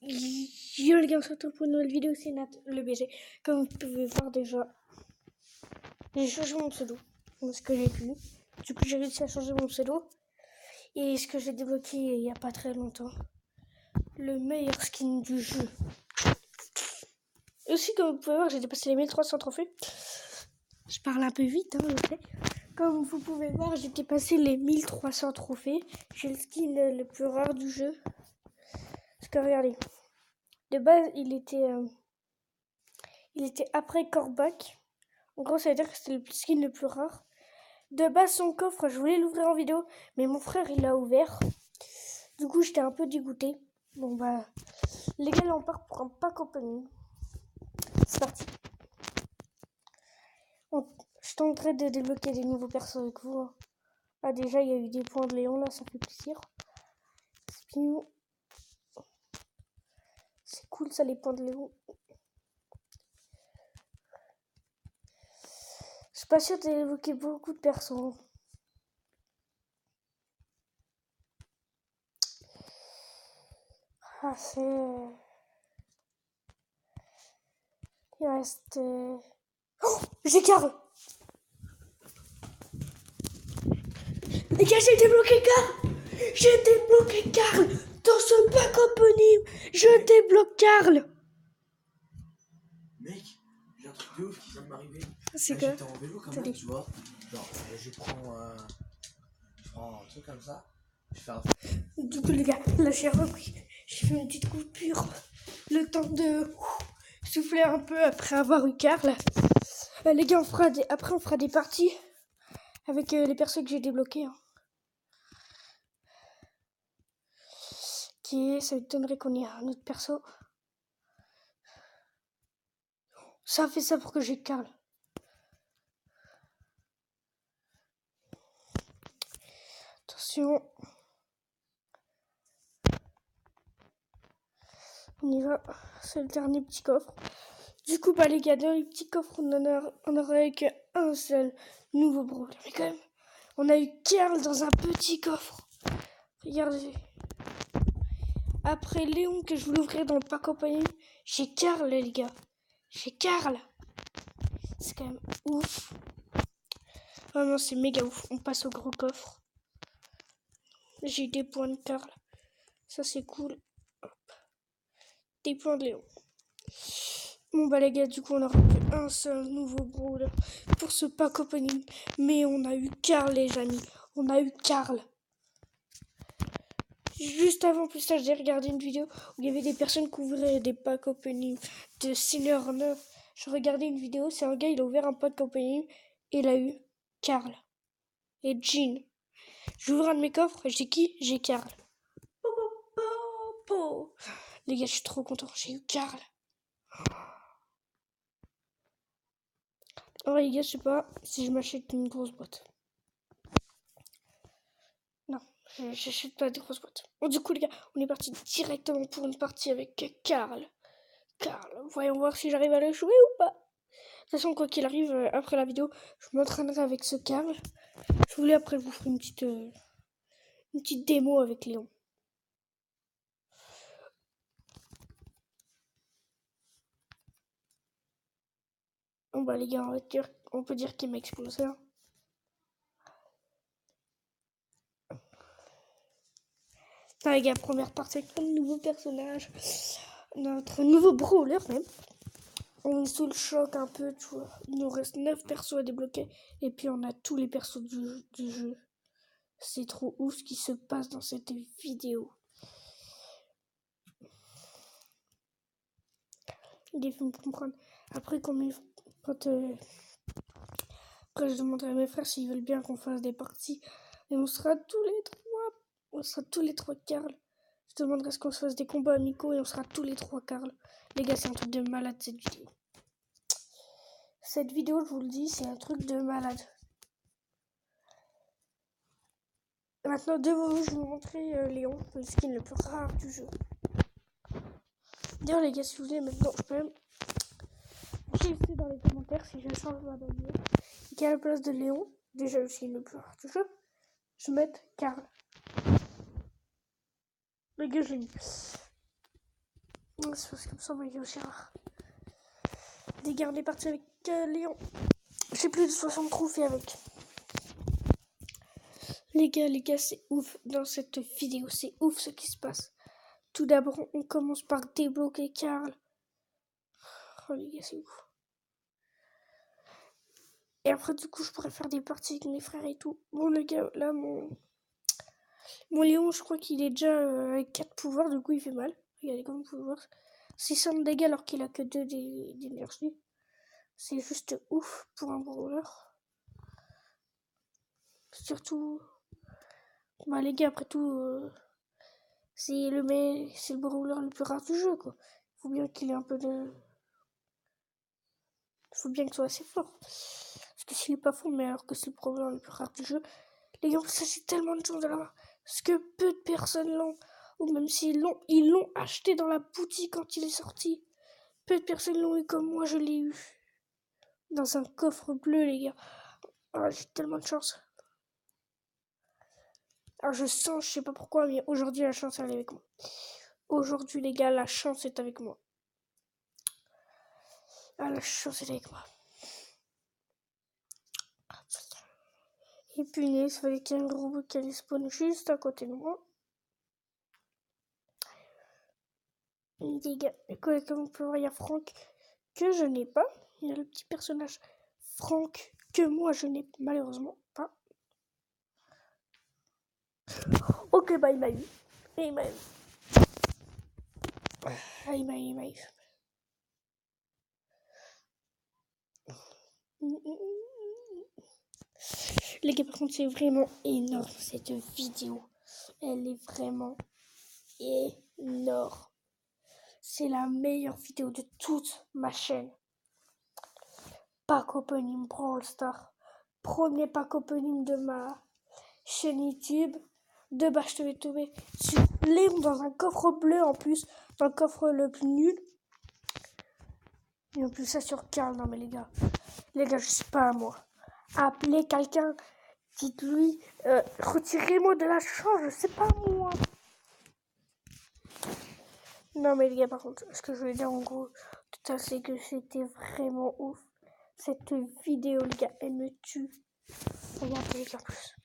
Yo les gars, on se retrouve pour une nouvelle vidéo, c'est Nat, le BG. Comme vous pouvez voir déjà, j'ai changé mon pseudo, ce que j'ai pu. Du coup j'ai réussi à changer mon pseudo. Et ce que j'ai débloqué il n'y a pas très longtemps. Le meilleur skin du jeu. Et aussi comme vous pouvez voir, j'ai dépassé les 1300 trophées. Je parle un peu vite, hein, je sais. Comme vous pouvez voir, j'ai dépassé les 1300 trophées. J'ai le skin le plus rare du jeu. Parce que regardez, de base il était après Corbac. En gros, ça veut dire que c'était le skin le plus rare. De base, son coffre, je voulais l'ouvrir en vidéo, mais mon frère, il l'a ouvert. Du coup, j'étais un peu dégoûtée. Bon, bah, les gars, là, on part pour un pack opening. C'est parti. Je tenterai de débloquer des nouveaux persos avec vous. Hein. Ah, déjà, il y a eu des points de Léon, là, ça fait plaisir. Spion. C'est cool, ça, les points de Léon. Je suis pas sûre d'évoquer beaucoup de persos. Ah, c'est... Il reste... Oh, j'ai Carl. Les gars, j'ai débloqué Carl. J'ai débloqué Carl. Dans ce pack opening, je débloque Carl. Mec, j'ai un truc de ouf qui vient de m'arriver. C'est quoi? J'étais en vélo comme ça, tu vois. Genre, je prends un truc comme ça. Je fais un... Du coup, les gars, là, j'ai repris. J'ai fait une petite coupure. Le temps de souffler un peu après avoir eu Carl. Les gars, après, on fera des parties avec les persos que j'ai débloqués. Hein. Ça m'étonnerait qu'on ait un autre perso. Ça fait ça pour que j'ai Carl. Attention. On y va. C'est le dernier petit coffre. Du coup, bah les gars, dans les petits coffres, on aura eu qu'un seul nouveau brawler. Mais quand même, on a eu Carl dans un petit coffre. Regardez. Après Léon que je voulais ouvrir dans le pack compagnie, j'ai Carl les gars. J'ai Carl. C'est quand même ouf. Vraiment c'est méga ouf. On passe au gros coffre. J'ai des points de Carl. Ça c'est cool. Hop. Des points de Léon. Bon bah les gars, du coup on aura plus un seul nouveau brawler pour ce pack opening. Mais on a eu Carl les amis. On a eu Carl. Juste avant plus tard, j'ai regardé une vidéo où il y avait des personnes qui ouvraient des packs opening de Seigneur 9. Je regardais une vidéo, c'est un gars, il a ouvert un pack opening et il a eu Carl et Jean. J'ouvre un de mes coffres, j'ai qui? J'ai Carl. Les gars, je suis trop content, j'ai eu Carl. Alors les gars, je sais pas si je m'achète une grosse boîte. Non, j'achète pas de grosses boîtes. Bon, du coup les gars, on est parti directement pour une partie avec Carl. Voyons voir si j'arrive à le jouer ou pas. De toute façon, quoi qu'il arrive, après la vidéo, je m'entraînerai avec ce Carl. Je voulais après vous faire une petite démo avec Léon. Bon bah les gars, on peut dire qu'il m'a explosé. Hein. Ah, les gars, première partie avec un nouveau personnage. Notre nouveau brawler même. On est sous le choc un peu, tu vois. Il nous reste 9 persos à débloquer. Et puis on a tous les persos du jeu. C'est trop ouf ce qui se passe dans cette vidéo. Il faut me comprendre. Après, après, je demanderai à mes frères s'ils veulent bien qu'on fasse des parties. Et on sera tous les trois. On sera tous les trois Carl. Je demanderai à ce qu'on se fasse des combats amicaux et on sera tous les trois Carl. Les gars, c'est un truc de malade cette vidéo. Cette vidéo, je vous le dis, c'est un truc de malade. Maintenant, devant vous, je vais vous montrer Léon, le skin le plus rare du jeu. D'ailleurs, les gars, si vous voulez, maintenant, je peux même laisser dans les commentaires si je change ma bannière. Et qu'à la place de Léon, déjà le skin le plus rare du jeu, je vais mettre Carl. Les gars, je l'ai mis. C'est parce que me semble qu'il est aussi rare. Les gars, on est parti avec Léon. J'ai plus de 60 trophées avec. Les gars, c'est ouf dans cette vidéo. C'est ouf ce qui se passe. Tout d'abord, on commence par débloquer Karl. Oh les gars, c'est ouf. Et après, du coup, je pourrais faire des parties avec mes frères et tout. Bon, les gars, là, mon Léon, je crois qu'il est déjà avec 4 pouvoirs. Du coup, il fait mal. Regardez comme pouvoir. 600 de dégâts alors qu'il a que 2 d'énergie. C'est juste ouf pour un brawler. Surtout, bah les gars, après tout, c'est le brawler le plus rare du jeu, quoi. Faut bien qu'il ait un peu de... Faut bien qu'il soit assez fort. Parce que s'il est pas fort, mais alors que c'est le brawler le plus rare du jeu, les gars, ça c'est tellement de chance de l'avoir. Parce que peu de personnes l'ont. Ou même s'ils l'ont acheté dans la boutique quand il est sorti. Peu de personnes l'ont eu comme moi, je l'ai eu. Dans un coffre bleu, les gars. Ah, j'ai tellement de chance. Alors je sens, je sais pas pourquoi, mais aujourd'hui la chance elle est avec moi. Aujourd'hui les gars, la chance est avec moi. Ah, la chance est avec moi. Et punaise, il fallait qu'il y ait un robot qui allait spawn juste à côté de moi. Les gars, comme on peut voir, il y a Franck que je n'ai pas. Il y a le petit personnage Franck que moi je n'ai malheureusement pas. Ok, bah il m'a eu. Et il m'a eu. Ah, il m'a eu. Les gars, par contre, c'est vraiment énorme cette vidéo. Elle est vraiment énorme. C'est la meilleure vidéo de toute ma chaîne. Pack opening Brawl Stars. Premier pack opening de ma chaîne YouTube. De bas, je te vais tomber sur Léon dans un coffre bleu en plus. Dans le coffre le plus nul. Et en plus, ça sur Karl. Non, mais les gars, je sais pas moi. Appelez quelqu'un. Dites-lui, retirez-moi de la chance, je sais pas moi. Non mais les gars, par contre, ce que je voulais dire en gros, tout ça, c'est que c'était vraiment ouf. Cette vidéo, les gars, elle me tue. Regardez les gars, en plus.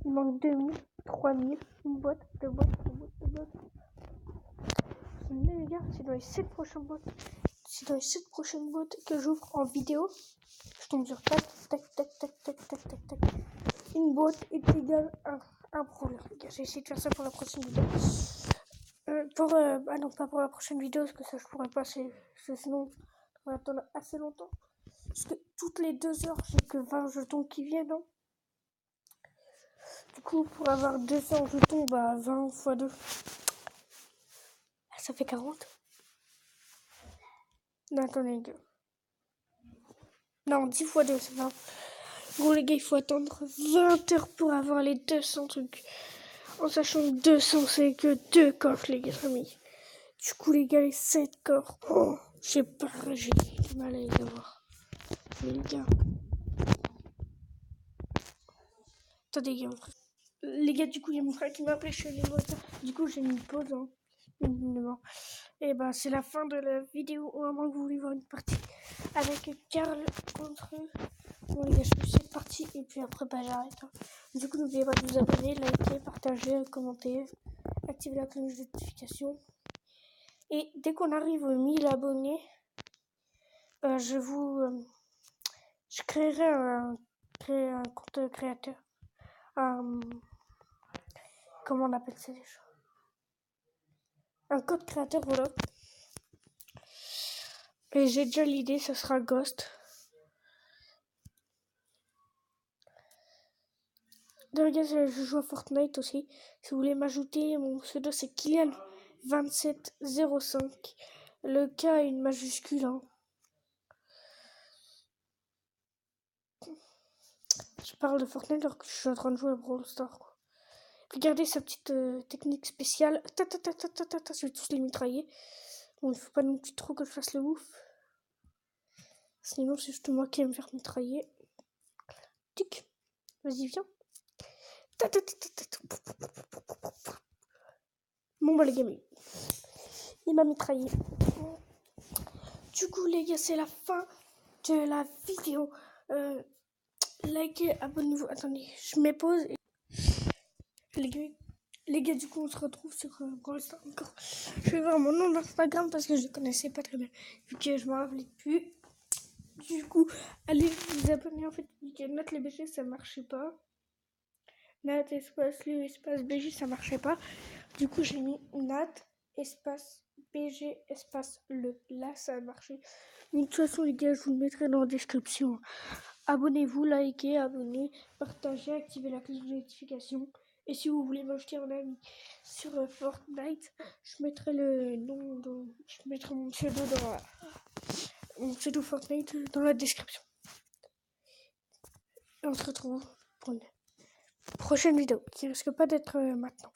Il manque 2000, 3000, une boîte, deux boîtes, trois boîtes, deux boîtes. Mais les gars, c'est dans les 7 prochaines boîtes. C'est dans les 7 prochaines boîtes que j'ouvre en vidéo. Je tombe sur tac, tac, tac, tac, tac, tac, tac, tac. Une boîte est égale à un brawler. Les gars, j'ai essayé de faire ça pour la prochaine vidéo. Non, pas pour la prochaine vidéo, parce que ça je pourrais pas, sinon on va attendre assez longtemps. Parce que toutes les 2 heures, j'ai que 20 jetons qui viennent. Hein. Du coup, pour avoir 200 jetons, bah 20 x 2, ça fait 40. Non, attendez, les gars. Non, 10 x 2, c'est 20. Bon, les gars, il faut attendre 20 heures pour avoir les 200 trucs. En sachant que 200, c'est que 2 coffres, les gars, amis. Du coup, les gars, les 7 coffres. Oh, j'ai du mal à les avoir. Mais les gars. Attendez, il y a mon frère. Les gars, du coup, il y a mon frère qui m'a appelé chez les motos. Du coup, j'ai mis une pause. Hein. Et ben, c'est la fin de la vidéo. Au moment que vous voulez voir une partie avec Karl contre. Bon, les gars, je suis partie. Et puis après, bah, j'arrête. Hein. Du coup, n'oubliez pas de vous abonner, liker, partager, commenter, activer la cloche de notification. Et dès qu'on arrive aux 1000 abonnés, je créerai un compte créateur. Comment on appelle ça déjà? Un code créateur, voilà. Et j'ai déjà l'idée, ce sera Ghost. De regarde, je joue à Fortnite aussi. Si vous voulez m'ajouter, mon pseudo c'est Kylian2705. Le K est une majuscule. Hein. Je parle de Fortnite alors que je suis en train de jouer à Brawl Stars. Quoi. Regardez sa petite technique spéciale. Je vais tous les mitrailler. Bon, il faut pas non plus trop que je fasse le ouf. Sinon, c'est juste moi qui aime me faire mitrailler. Tic. Vas-y, viens. Bon, bah, les gamins. il m'a mitraillé. Du coup, les gars, c'est la fin de la vidéo. Likez, abonnez-vous. Attendez, je mets pause. Les gars, du coup, on se retrouve sur Brawl Stars encore. Je vais voir mon nom d'Instagram parce que je ne connaissais pas très bien. Vu que je ne me rappelais plus. Du coup, allez vous abonner. En fait, vu que Nat les BG, ça marchait pas. Nat espace le espace BG, ça marchait pas. Du coup, j'ai mis Nat espace BG espace le. Là, ça a marché. Mais de toute façon, les gars, je vous le mettrai dans la description. Abonnez-vous, likez, abonnez, partagez, activez la cloche de notification. Et si vous voulez m'ajouter en ami sur Fortnite, je mettrai le nom, je mettrai mon pseudo Fortnite dans la description. Et on se retrouve pour une prochaine vidéo qui risque pas d'être maintenant.